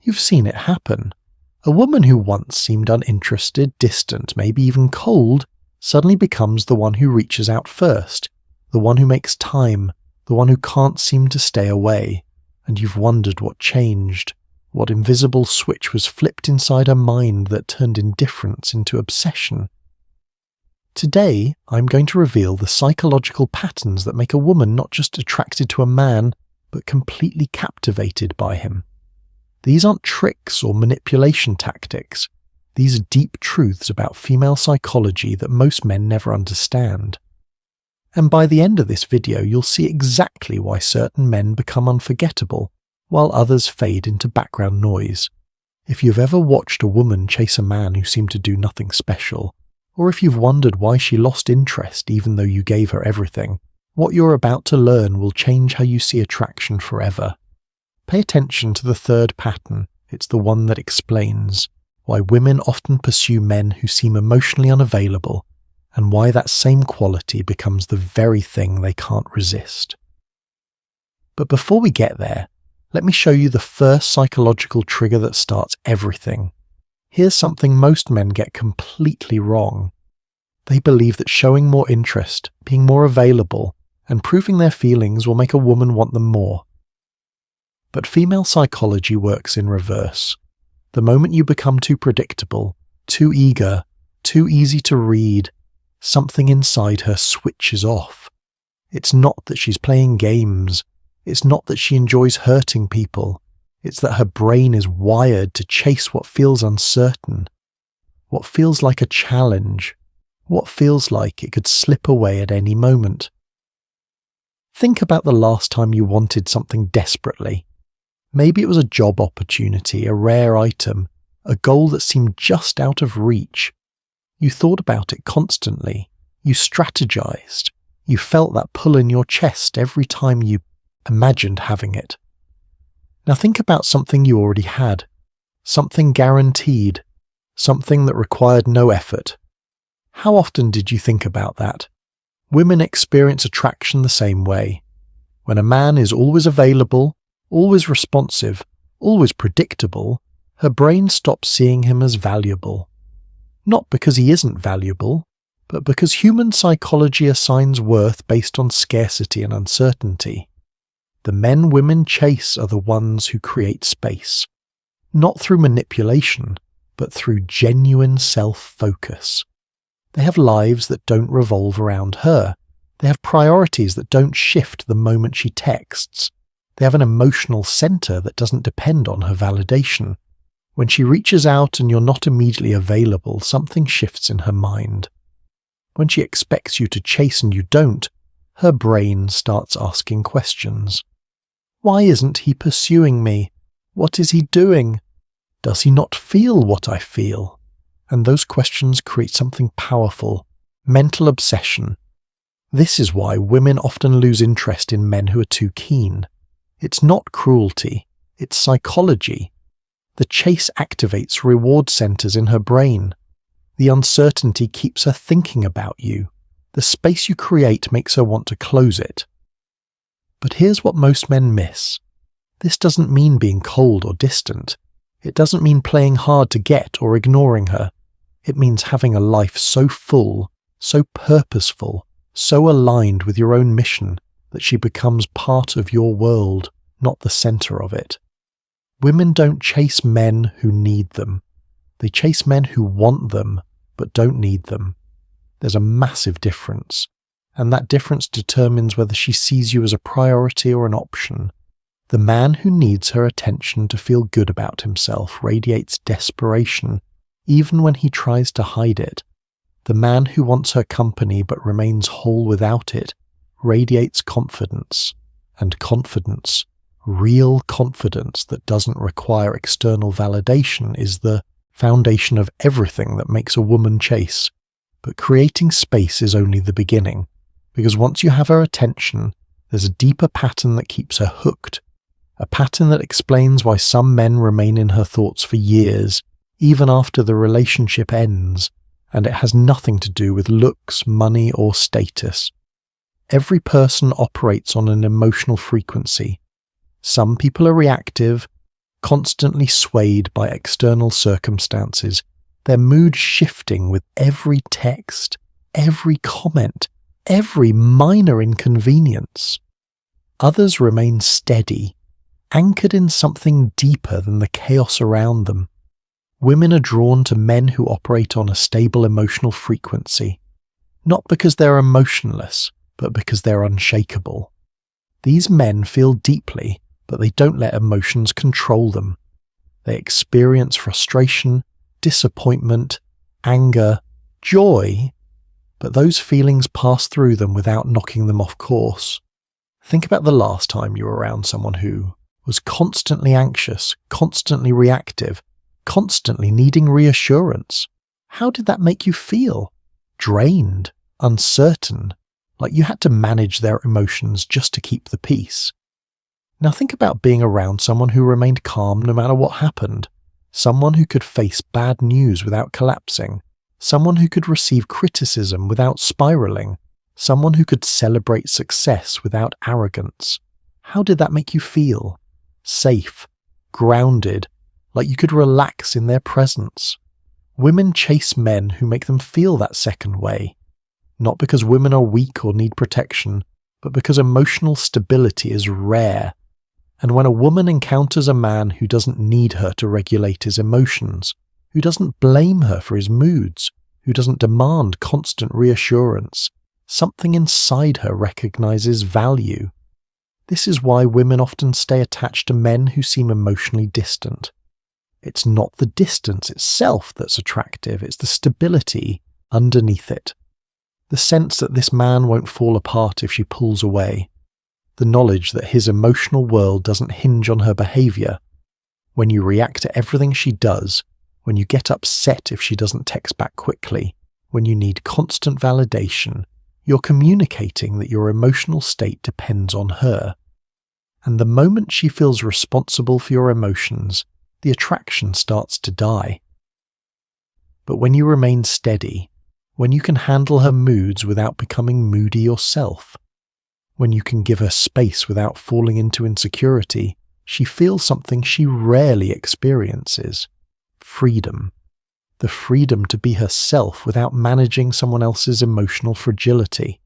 You've seen it happen. A woman who once seemed uninterested, distant, maybe even cold, suddenly becomes the one who reaches out first, the one who makes time, the one who can't seem to stay away, and you've wondered what changed, what invisible switch was flipped inside her mind that turned indifference into obsession. Today, I'm going to reveal the psychological patterns that make a woman not just attracted to a man, but completely captivated by him. These aren't tricks or manipulation tactics. These are deep truths about female psychology that most men never understand. And by the end of this video, you'll see exactly why certain men become unforgettable, while others fade into background noise. If you've ever watched a woman chase a man who seemed to do nothing special, or if you've wondered why she lost interest even though you gave her everything, what you're about to learn will change how you see attraction forever. Pay attention to the third pattern. It's the one that explains why women often pursue men who seem emotionally unavailable, and why that same quality becomes the very thing they can't resist. But before we get there, let me show you the first psychological trigger that starts everything. Here's something most men get completely wrong. They believe that showing more interest, being more available, and proving their feelings will make a woman want them more. But female psychology works in reverse. The moment you become too predictable, too eager, too easy to read, something inside her switches off. It's not that she's playing games. It's not that she enjoys hurting people. It's that her brain is wired to chase what feels uncertain, what feels like a challenge, what feels like it could slip away at any moment. Think about the last time you wanted something desperately. Maybe it was a job opportunity, a rare item, a goal that seemed just out of reach. You thought about it constantly. You strategized. You felt that pull in your chest every time you imagined having it. Now think about something you already had, something guaranteed, something that required no effort. How often did you think about that? Women experience attraction the same way. When a man is always available, always responsive, always predictable, her brain stops seeing him as valuable. Not because he isn't valuable, but because human psychology assigns worth based on scarcity and uncertainty. The men women chase are the ones who create space, not through manipulation, but through genuine self-focus. They have lives that don't revolve around her. They have priorities that don't shift the moment she texts. They have an emotional center that doesn't depend on her validation. When she reaches out and you're not immediately available, something shifts in her mind. When she expects you to chase and you don't, her brain starts asking questions. Why isn't he pursuing me? What is he doing? Does he not feel what I feel? And those questions create something powerful, mental obsession. This is why women often lose interest in men who are too keen. It's not cruelty, it's psychology. The chase activates reward centers in her brain. The uncertainty keeps her thinking about you. The space you create makes her want to close it. But here's what most men miss. This doesn't mean being cold or distant. It doesn't mean playing hard to get or ignoring her. It means having a life so full, so purposeful, so aligned with your own mission that she becomes part of your world, not the center of it. Women don't chase men who need them. They chase men who want them, but don't need them. There's a massive difference, and that difference determines whether she sees you as a priority or an option. The man who needs her attention to feel good about himself radiates desperation, even when he tries to hide it. The man who wants her company but remains whole without it radiates confidence, and confidence, real confidence that doesn't require external validation, is the foundation of everything that makes a woman chase. But creating space is only the beginning, because once you have her attention, there's a deeper pattern that keeps her hooked, a pattern that explains why some men remain in her thoughts for years, even after the relationship ends, and it has nothing to do with looks, money, or status. Every person operates on an emotional frequency. Some people are reactive, constantly swayed by external circumstances, their mood shifting with every text, every comment, every minor inconvenience. Others remain steady, anchored in something deeper than the chaos around them. Women are drawn to men who operate on a stable emotional frequency, not because they're emotionless, but because they're unshakable. These men feel deeply, but they don't let emotions control them. They experience frustration, disappointment, anger, joy, but those feelings pass through them without knocking them off course. Think about the last time you were around someone who was constantly anxious, constantly reactive, constantly needing reassurance. How did that make you feel? Drained, uncertain, like you had to manage their emotions just to keep the peace. Now think about being around someone who remained calm no matter what happened, someone who could face bad news without collapsing, someone who could receive criticism without spiraling, someone who could celebrate success without arrogance. How did that make you feel? Safe, grounded, like you could relax in their presence. Women chase men who make them feel that second way, not because women are weak or need protection, but because emotional stability is rare. And when a woman encounters a man who doesn't need her to regulate his emotions, who doesn't blame her for his moods, who doesn't demand constant reassurance, something inside her recognizes value. This is why women often stay attached to men who seem emotionally distant. It's not the distance itself that's attractive, it's the stability underneath it. The sense that this man won't fall apart if she pulls away. The knowledge that his emotional world doesn't hinge on her behavior. When you react to everything she does, when you get upset if she doesn't text back quickly, when you need constant validation, you're communicating that your emotional state depends on her. And the moment she feels responsible for your emotions, the attraction starts to die. But when you remain steady, when you can handle her moods without becoming moody yourself, when you can give her space without falling into insecurity, she feels something she rarely experiences: freedom. The freedom to be herself without managing someone else's emotional fragility.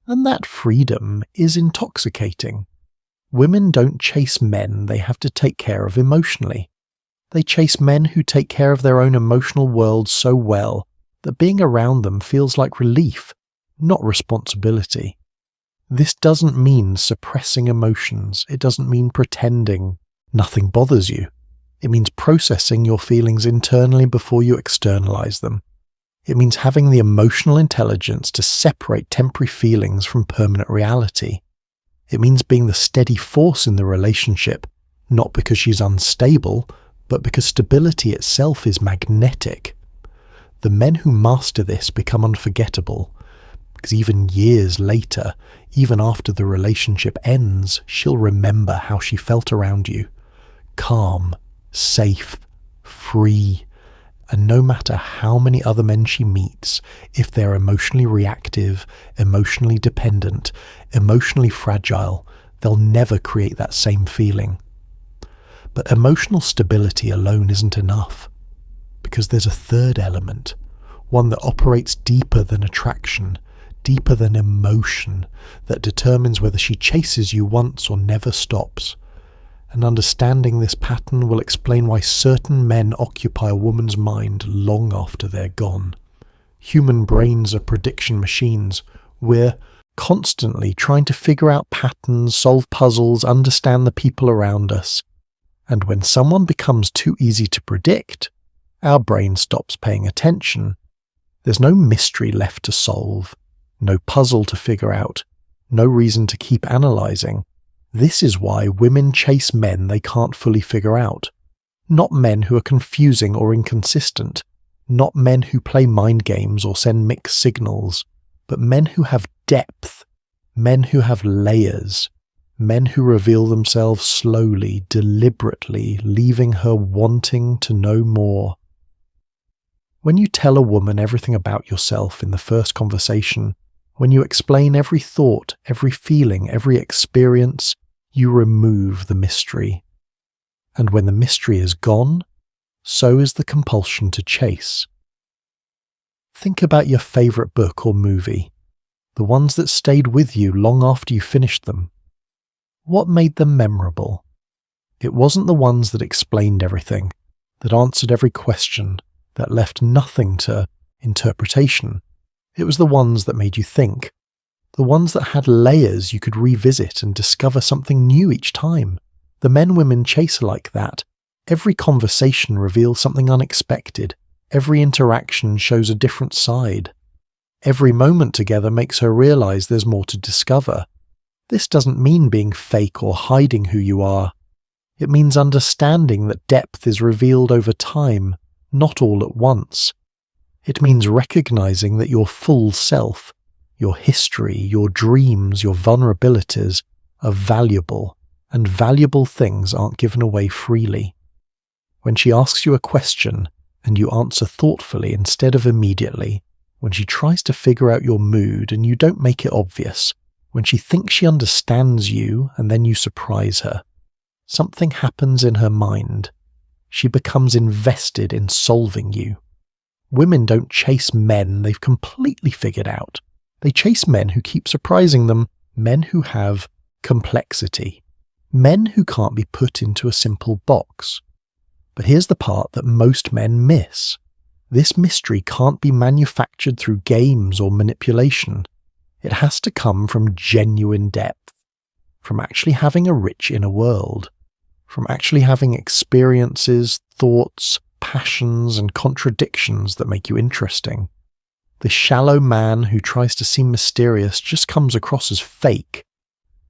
And that freedom is intoxicating. Women don't chase men they have to take care of emotionally. They chase men who take care of their own emotional world so well that being around them feels like relief, not responsibility. This doesn't mean suppressing emotions. It doesn't mean pretending nothing bothers you. It means processing your feelings internally before you externalize them. It means having the emotional intelligence to separate temporary feelings from permanent reality. It means being the steady force in the relationship, not because she's unstable, but because stability itself is magnetic. The men who master this become unforgettable, because even years later, even after the relationship ends, she'll remember how she felt around you. Calm, safe, free, and no matter how many other men she meets, if they're emotionally reactive, emotionally dependent, emotionally fragile, they'll never create that same feeling. But emotional stability alone isn't enough, because there's a third element, one that operates deeper than attraction, deeper than emotion, that determines whether she chases you once or never stops. And understanding this pattern will explain why certain men occupy a woman's mind long after they're gone. Human brains are prediction machines. We're constantly trying to figure out patterns, solve puzzles, understand the people around us. And when someone becomes too easy to predict, our brain stops paying attention. There's no mystery left to solve, no puzzle to figure out, no reason to keep analyzing. This is why women chase men they can't fully figure out. Not men who are confusing or inconsistent, not men who play mind games or send mixed signals, but men who have depth, men who have layers, men who reveal themselves slowly, deliberately, leaving her wanting to know more. When you tell a woman everything about yourself in the first conversation, when you explain every thought, every feeling, every experience, you remove the mystery. And when the mystery is gone, so is the compulsion to chase. Think about your favourite book or movie, the ones that stayed with you long after you finished them. What made them memorable? It wasn't the ones that explained everything, that answered every question, that left nothing to interpretation. It was the ones that made you think, the ones that had layers you could revisit and discover something new each time. The men-women chase are like that. Every conversation reveals something unexpected. Every interaction shows a different side. Every moment together makes her realize there's more to discover. This doesn't mean being fake or hiding who you are. It means understanding that depth is revealed over time, not all at once. It means recognizing that your full self, your history, your dreams, your vulnerabilities are valuable, and valuable things aren't given away freely. When she asks you a question and you answer thoughtfully instead of immediately, when she tries to figure out your mood and you don't make it obvious, when she thinks she understands you and then you surprise her, something happens in her mind. She becomes invested in solving you. Women don't chase men they've completely figured out. They chase men who keep surprising them, men who have complexity, men who can't be put into a simple box. But here's the part that most men miss. This mystery can't be manufactured through games or manipulation. It has to come from genuine depth, from actually having a rich inner world, from actually having experiences, thoughts, passions, and contradictions that make you interesting. The shallow man who tries to seem mysterious just comes across as fake,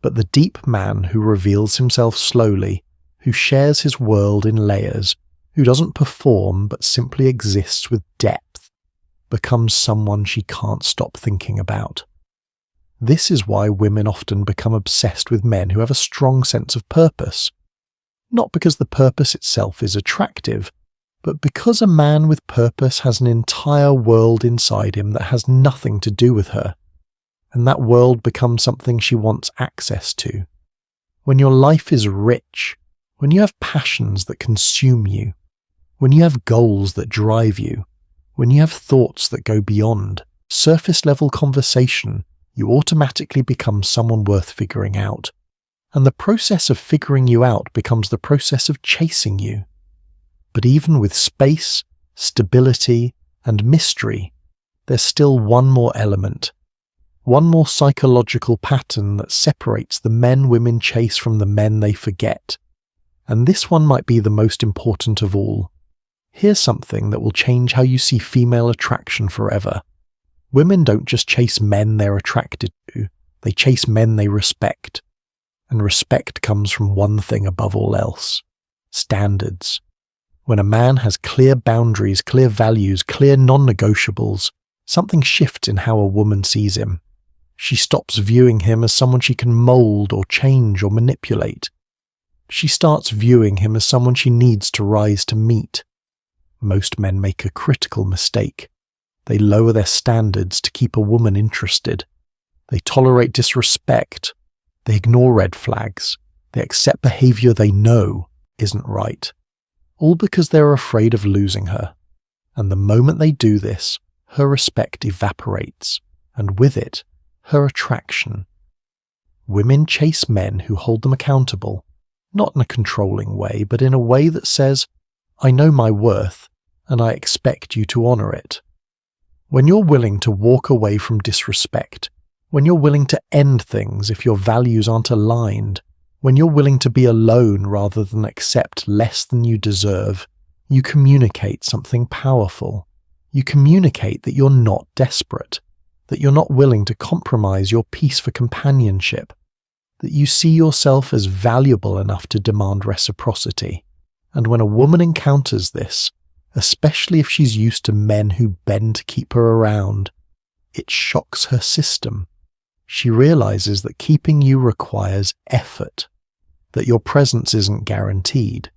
but the deep man who reveals himself slowly, who shares his world in layers, who doesn't perform but simply exists with depth, becomes someone she can't stop thinking about. This is why women often become obsessed with men who have a strong sense of purpose. Not because the purpose itself is attractive, but because a man with purpose has an entire world inside him that has nothing to do with her, and that world becomes something she wants access to. When your life is rich, when you have passions that consume you, when you have goals that drive you, when you have thoughts that go beyond surface-level conversation, you automatically become someone worth figuring out. And the process of figuring you out becomes the process of chasing you. But even with space, stability, and mystery, there's still one more element, one more psychological pattern that separates the men women chase from the men they forget. And this one might be the most important of all. Here's something that will change how you see female attraction forever. Women don't just chase men they're attracted to, they chase men they respect. And respect comes from one thing above all else: standards. When a man has clear boundaries, clear values, clear non-negotiables, something shifts in how a woman sees him. She stops viewing him as someone she can mold or change or manipulate. She starts viewing him as someone she needs to rise to meet. Most men make a critical mistake. They lower their standards to keep a woman interested. They tolerate disrespect. They ignore red flags. They accept behavior they know isn't right. All because they're afraid of losing her. And the moment they do this, her respect evaporates, and with it, her attraction. Women chase men who hold them accountable, not in a controlling way, but in a way that says, I know my worth, and I expect you to honor it. When you're willing to walk away from disrespect, when you're willing to end things if your values aren't aligned, when you're willing to be alone rather than accept less than you deserve, you communicate something powerful. You communicate that you're not desperate, that you're not willing to compromise your peace for companionship, that you see yourself as valuable enough to demand reciprocity. And when a woman encounters this, especially if she's used to men who bend to keep her around, it shocks her system. She realizes that keeping you requires effort, that your presence isn't guaranteed,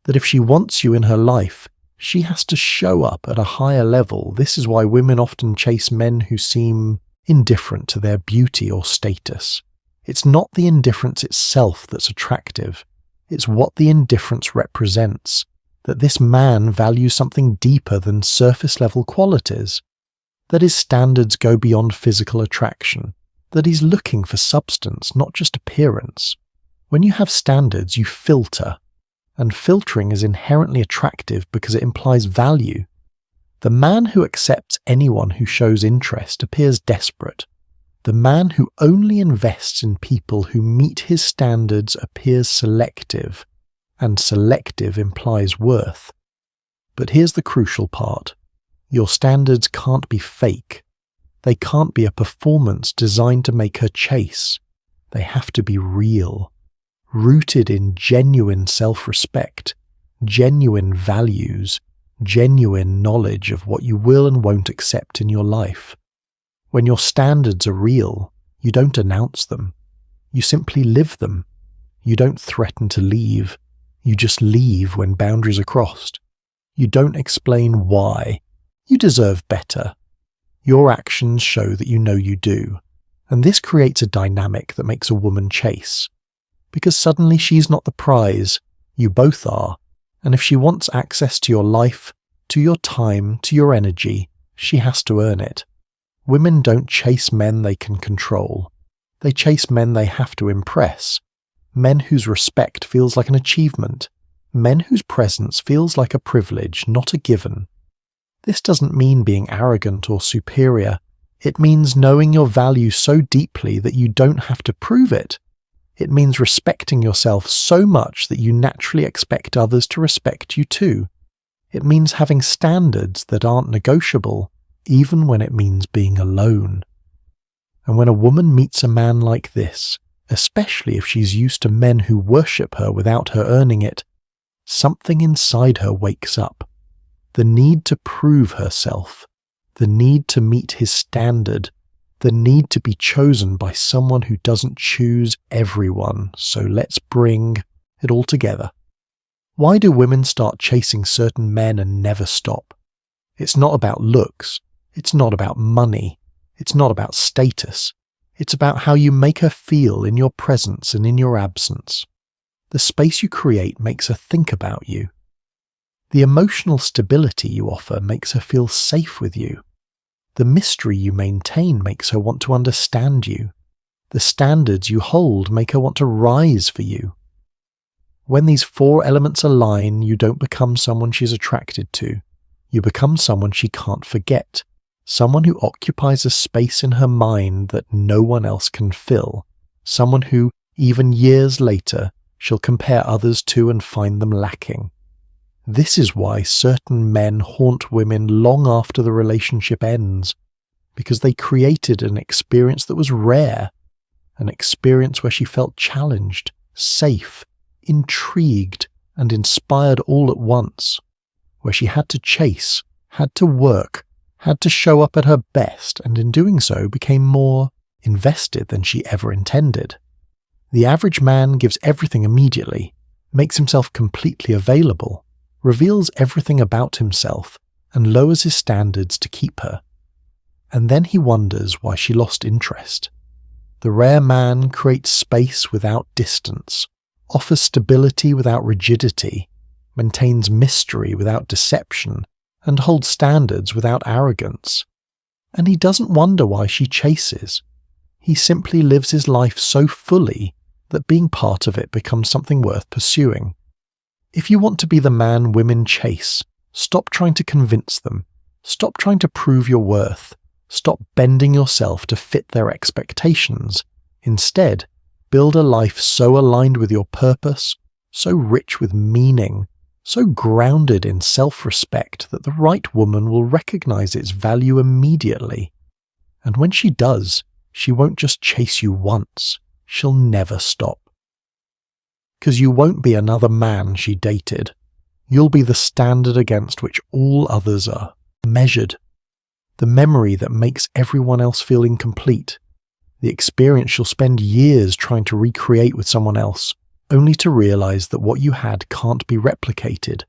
that if she wants you in her life, she has to show up at a higher level. This is why women often chase men who seem indifferent to their beauty or status. It's not the indifference itself that's attractive. It's what the indifference represents, that this man values something deeper than surface-level qualities, that his standards go beyond physical attraction, that he's looking for substance, not just appearance. When you have standards, you filter, and filtering is inherently attractive because it implies value. The man who accepts anyone who shows interest appears desperate. The man who only invests in people who meet his standards appears selective, and selective implies worth. But here's the crucial part. Your standards can't be fake. They can't be a performance designed to make her chase. They have to be real, rooted in genuine self-respect, genuine values, genuine knowledge of what you will and won't accept in your life. When your standards are real, you don't announce them. You simply live them. You don't threaten to leave. You just leave when boundaries are crossed. You don't explain why. You deserve better. Your actions show that you know you do. And this creates a dynamic that makes a woman chase. Because suddenly she's not the prize. You both are. And if she wants access to your life, to your time, to your energy, she has to earn it. Women don't chase men they can control. They chase men they have to impress. Men whose respect feels like an achievement. Men whose presence feels like a privilege, not a given. This doesn't mean being arrogant or superior. It means knowing your value so deeply that you don't have to prove it. It means respecting yourself so much that you naturally expect others to respect you too. It means having standards that aren't negotiable, even when it means being alone. And when a woman meets a man like this, especially if she's used to men who worship her without her earning it, something inside her wakes up. The need to prove herself, the need to meet his standard, the need to be chosen by someone who doesn't choose everyone, so let's bring it all together. Why do women start chasing certain men and never stop? It's not about looks. It's not about money. It's not about status. It's about how you make her feel in your presence and in your absence. The space you create makes her think about you. The emotional stability you offer makes her feel safe with you. The mystery you maintain makes her want to understand you. The standards you hold make her want to rise for you. When these four elements align, you don't become someone she's attracted to. You become someone she can't forget. Someone who occupies a space in her mind that no one else can fill. Someone who, even years later, she'll compare others to and find them lacking. This is why certain men haunt women long after the relationship ends, because they created an experience that was rare, an experience where she felt challenged, safe, intrigued, and inspired all at once, where she had to chase, had to work, had to show up at her best, and in doing so became more invested than she ever intended. The average man gives everything immediately, makes himself completely available, reveals everything about himself, and lowers his standards to keep her. And then he wonders why she lost interest. The rare man creates space without distance, offers stability without rigidity, maintains mystery without deception, and holds standards without arrogance. And he doesn't wonder why she chases. He simply lives his life so fully that being part of it becomes something worth pursuing. If you want to be the man women chase, stop trying to convince them. Stop trying to prove your worth. Stop bending yourself to fit their expectations. Instead, build a life so aligned with your purpose, so rich with meaning, so grounded in self-respect that the right woman will recognize its value immediately. And when she does, she won't just chase you once, she'll never stop. 'Cause you won't be another man she dated. You'll be the standard against which all others are measured. The memory that makes everyone else feel incomplete. The experience she'll spend years trying to recreate with someone else, only to realize that what you had can't be replicated.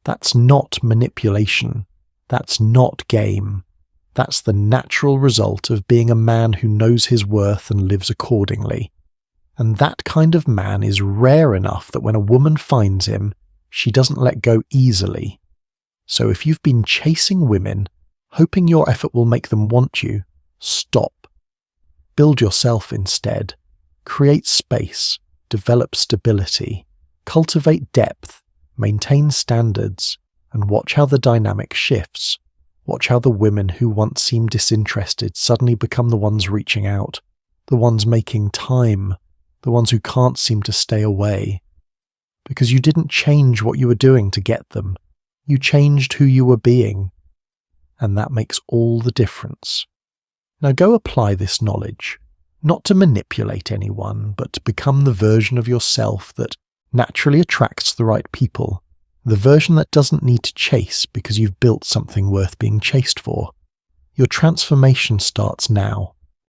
That's not manipulation. That's not game. That's the natural result of being a man who knows his worth and lives accordingly. And that kind of man is rare enough that when a woman finds him, she doesn't let go easily. So if you've been chasing women, hoping your effort will make them want you, stop. Build yourself instead. Create space, develop stability, cultivate depth, maintain standards, and watch how the dynamic shifts. Watch how the women who once seemed disinterested suddenly become the ones reaching out, the ones making time, the ones who can't seem to stay away. Because you didn't change what you were doing to get them. You changed who you were being. And that makes all the difference. Now go apply this knowledge, not to manipulate anyone, but to become the version of yourself that naturally attracts the right people, the version that doesn't need to chase because you've built something worth being chased for. Your transformation starts now.